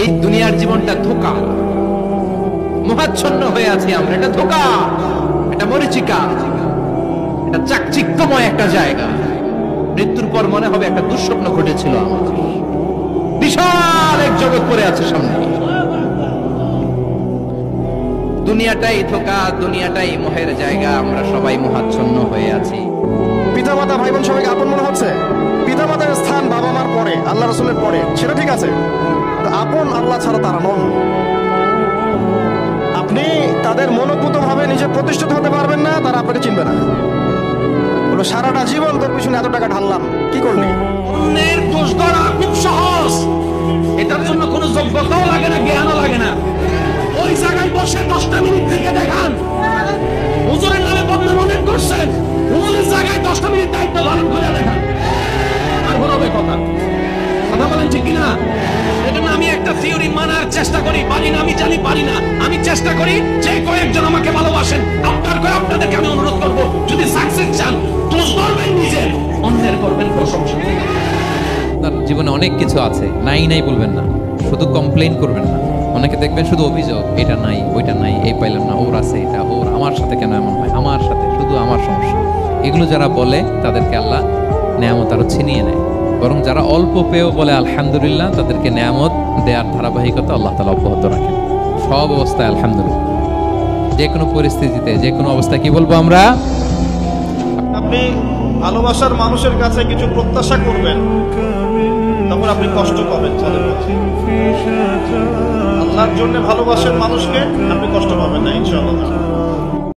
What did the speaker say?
এই দুনিয়ার জীবনটা ধোঁকা, মোহাচ্ছন্ন হয়ে আছি আমরা। এটা ধোঁকা, এটা মরিচিকা, এটা চাকচিক্যময় একটা জায়গা। মৃত্যুর পর মনে হবে একটা দুঃস্বপ্ন ঘটেছিল আমার। বিশাল এক জগৎ পড়ে আছে সামনে। দুনিয়াটাই ধোঁকা, দুনিয়াটাই মোহের জায়গা। আমরা সবাই মোহাচ্ছন্ন হয়ে আছি। পিতা মাতা ভাই বোন সবাইকে আপন মনে হচ্ছে। পিতা মাতার স্থান বাবা মার পরে, আল্লাহ রসুলের পরে, সেটা ঠিক আছে। আপন আল্লাহ ছাড়া তারা নন। আপনি তাদের মনোভূত ভাবে নিজে প্রতিষ্ঠিত হতে পারবেন না, তারা আপনাকে চিনবে না। বলো সারাটা জীবন তোর পিছনে এত টাকা ঢাললাম, কি করলি? অন্যের দোষ ধরা খুব সহজ, এটার জন্য কোনো যোগ্যতাও লাগে না, জ্ঞানও লাগে না। ওই জায়গায় বসে 10টা মিনিট থেকে দেখান। হুজুরের নামে বদনাম অনেক করছেন, হুজুরের জায়গায় 10টা মিনিট দায়িত্ব পালন করে দেখান। আর হবে কথা কথা বলেন ঠিক কিনা? এজন্য আমি একটা থিওরি মানার চেষ্টা করি, পারি না, আমি জানি পারি না। আমি চেষ্টা করি যে কয়েকজন আমাকে ভালোবাসেন, আপনাদেরকে আমি অনুরোধ করব, যদি সাকসেস চান দোষ করবেন নিজের, অন্যের করবেন প্রশংসা। তার জীবনে অনেক কিছু আছে, নাই নাই বলবেন না, শুধু কমপ্লেইন করবেন না। অনেকে দেখবেন শুধু অভিযোগ, এটা নাই ওইটা নাই, এই পাইলাম না, ওর আছে এটা, ওর আমার সাথে কেন এমন হয়, আমার সাথে শুধু আমার সমস্যা। এগুলো যারা বলে তাদেরকে আল্লাহ নেয়ামত আরো ছিনিয়ে নেয়। বরং যারা অল্প পেয়েও বলে আলহামদুলিল্লাহ, তাদেরকে নেয়ামত দেওয়ার ধারাবাহিকতা আল্লাহ তাআলা অব্যাহত রাখেন। সব অবস্থায় আলহামদুলিল্লাহ, যে কোনো পরিস্থিতিতে, যে কোনো অবস্থায় কি বলবো আমরা? আপনি ভালোবাসার মানুষের কাছে কিছু প্রত্যাশা করবেন, তখন আপনি কষ্ট পাবেন। আল্লাহর জন্য ভালোবাসেন মানুষকে, আপনি কষ্ট পাবেন না ইনশাআল্লাহ।